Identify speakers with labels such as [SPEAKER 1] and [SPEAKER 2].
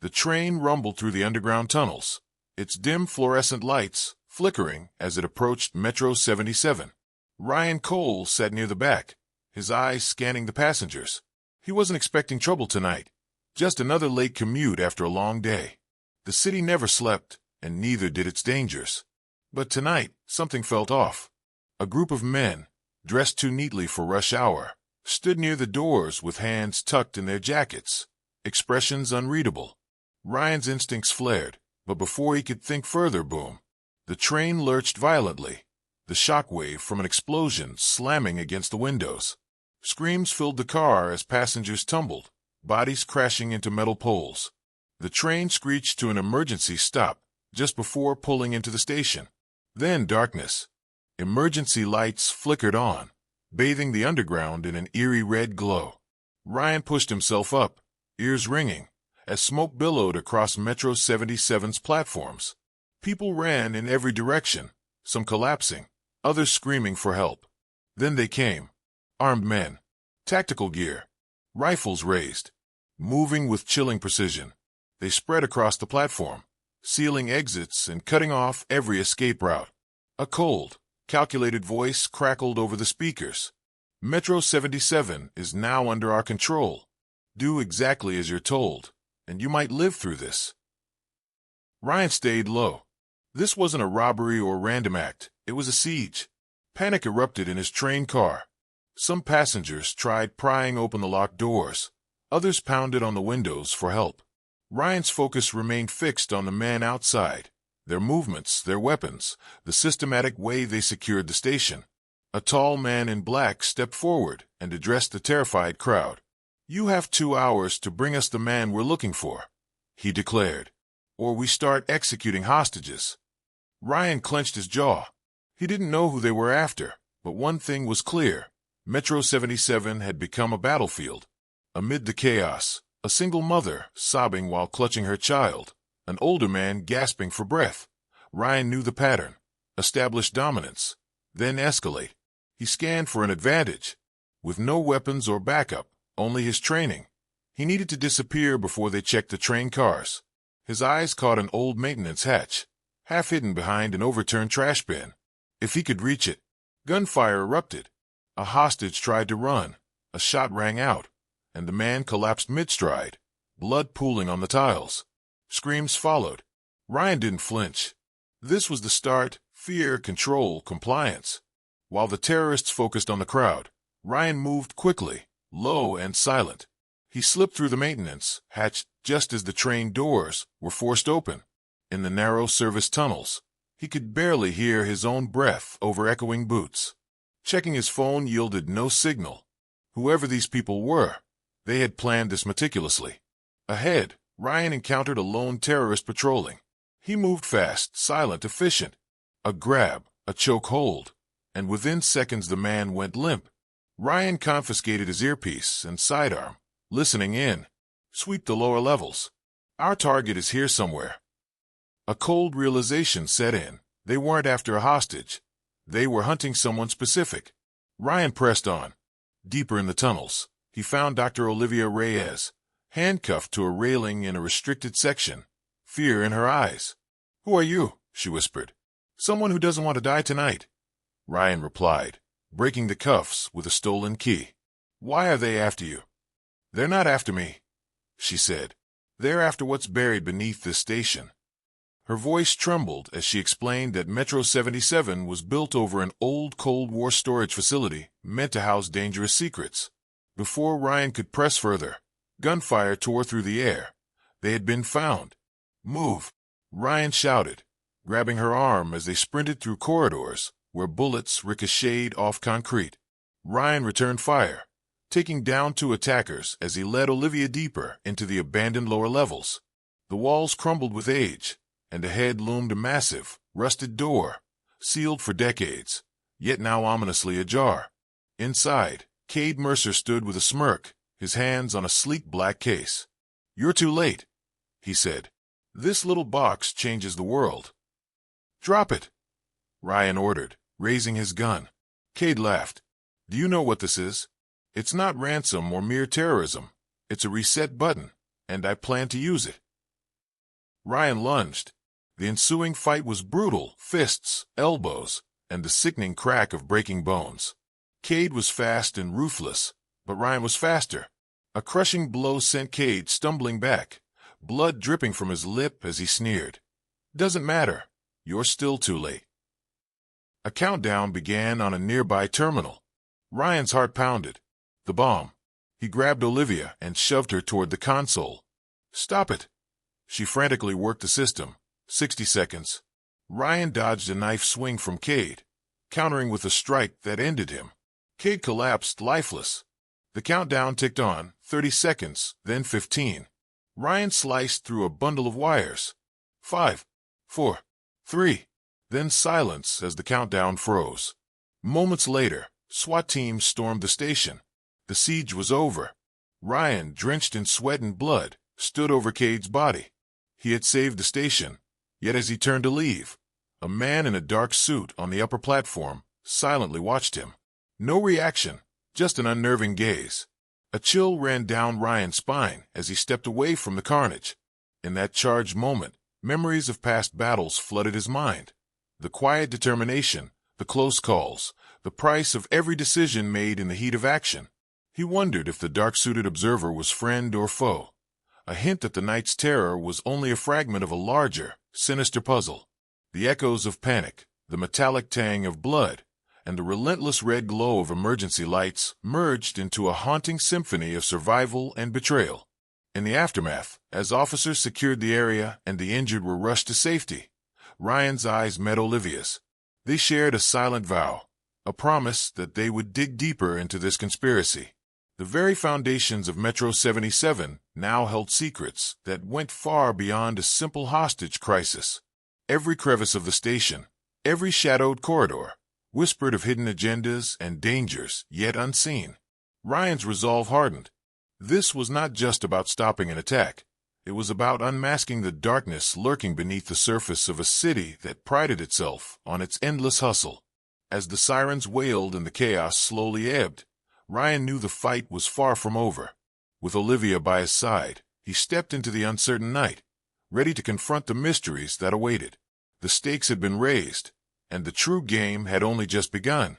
[SPEAKER 1] The train rumbled through the underground tunnels, its dim fluorescent lights flickering as it approached Metro 77. Ryan Cole sat near the back, his eyes scanning the passengers. He wasn't expecting trouble tonight, just another late commute after a long day. The city never slept, and neither did its dangers. But tonight, something felt off. A group of men, dressed too neatly for rush hour, stood near the doors with hands tucked in their jackets, expressions unreadable. Ryan's instincts flared, but before he could think further, boom. The train lurched violently, the shockwave from an explosion slamming against the windows. Screams filled the car as passengers tumbled, bodies crashing into metal poles. The train screeched to an emergency stop just before pulling into the station. Then darkness. Emergency lights flickered on, bathing the underground in an eerie red glow. Ryan pushed himself up, ears ringing, as smoke billowed across Metro 77's platforms. People ran in every direction, some collapsing, others screaming for help. Then they came. Armed men, tactical gear, rifles raised, moving with chilling precision. They spread across the platform, sealing exits and cutting off every escape route. A cold, calculated voice crackled over the speakers. Metro 77 is now under our control. Do exactly as you're told, and you might live through this. Ryan stayed low. This wasn't a robbery or random act, it was a siege. Panic erupted in his train car. Some passengers tried prying open the locked doors. Others pounded on the windows for help. Ryan's focus remained fixed on the men outside, their movements, their weapons, the systematic way they secured the station. A tall man in black stepped forward and addressed the terrified crowd. "You have 2 hours to bring us the man we're looking for," he declared, "or we start executing hostages." Ryan clenched his jaw. He didn't know who they were after, but one thing was clear. Metro 77 had become a battlefield. Amid the chaos, a single mother sobbing while clutching her child, an older man gasping for breath. Ryan knew the pattern. Establish dominance, then escalate. He scanned for an advantage. With no weapons or backup, only his training. He needed to disappear before they checked the train cars. His eyes caught an old maintenance hatch, half hidden behind an overturned trash bin. If he could reach it. Gunfire erupted. A hostage tried to run. A shot rang out, and the man collapsed mid-stride, blood pooling on the tiles. Screams followed. Ryan didn't flinch. This was the start: fear, control, compliance. While the terrorists focused on the crowd, Ryan moved quickly, low and silent. He slipped through the maintenance hatch just as the train doors were forced open. In the narrow service tunnels, he could barely hear his own breath over echoing boots. Checking his phone yielded no signal. Whoever these people were, they had planned this meticulously. Ahead, Ryan encountered a lone terrorist patrolling. He moved fast, silent, efficient. A grab, a choke hold, and within seconds the man went limp. Ryan confiscated his earpiece and sidearm, listening in. "Sweep the lower levels. Our target is here somewhere." A cold realization set in. They weren't after a hostage. They were hunting someone specific. Ryan pressed on. Deeper in the tunnels, he found Dr. Olivia Reyes, handcuffed to a railing in a restricted section, fear in her eyes. "Who are you?" she whispered. "Someone who doesn't want to die tonight," Ryan replied, breaking the cuffs with a stolen key. "Why are they after you?" "They're not after me," she said. "They're after what's buried beneath this station." Her voice trembled as she explained that Metro 77 was built over an old Cold War storage facility meant to house dangerous secrets. Before Ryan could press further, gunfire tore through the air. They had been found. "Move!" Ryan shouted, grabbing her arm as they sprinted through corridors where bullets ricocheted off concrete. Ryan returned fire, taking down 2 attackers as he led Olivia deeper into the abandoned lower levels. The walls crumbled with age, and ahead loomed a massive, rusted door, sealed for decades, yet now ominously ajar. Inside, Cade Mercer stood with a smirk, his hands on a sleek black case. "You're too late," he said. "This little box changes the world." "Drop it," Ryan ordered, raising his gun. Cade laughed. "Do you know what this is? It's not ransom or mere terrorism. It's a reset button, and I plan to use it." Ryan lunged. The ensuing fight was brutal, fists, elbows, and the sickening crack of breaking bones. Cade was fast and ruthless, but Ryan was faster. A crushing blow sent Cade stumbling back, blood dripping from his lip as he sneered. "Doesn't matter. You're still too late." A countdown began on a nearby terminal. Ryan's heart pounded. The bomb. He grabbed Olivia and shoved her toward the console. "Stop it." She frantically worked the system. 60 seconds. Ryan dodged a knife swing from Cade, countering with a strike that ended him. Cade collapsed lifeless. The countdown ticked on, 30 seconds, then 15. Ryan sliced through a bundle of wires. 5, 4, 3. Then silence as the countdown froze. Moments later, SWAT teams stormed the station. The siege was over. Ryan, drenched in sweat and blood, stood over Cade's body. He had saved the station, yet as he turned to leave, a man in a dark suit on the upper platform silently watched him. No reaction, just an unnerving gaze. A chill ran down Ryan's spine as he stepped away from the carnage. In that charged moment, memories of past battles flooded his mind. The quiet determination, the close calls, the price of every decision made in the heat of action. He wondered if the dark-suited observer was friend or foe, a hint that the night's terror was only a fragment of a larger, sinister puzzle. The echoes of panic, the metallic tang of blood, and the relentless red glow of emergency lights merged into a haunting symphony of survival and betrayal. In the aftermath, as officers secured the area and the injured were rushed to safety, Ryan's eyes met Olivia's. They shared a silent vow, a promise that they would dig deeper into this conspiracy. The very foundations of Metro 77 now held secrets that went far beyond a simple hostage crisis. Every crevice of the station, every shadowed corridor, whispered of hidden agendas and dangers yet unseen. Ryan's resolve hardened. This was not just about stopping an attack. It was about unmasking the darkness lurking beneath the surface of a city that prided itself on its endless hustle. As the sirens wailed and the chaos slowly ebbed, Ryan knew the fight was far from over. With Olivia by his side, he stepped into the uncertain night, ready to confront the mysteries that awaited. The stakes had been raised, and the true game had only just begun.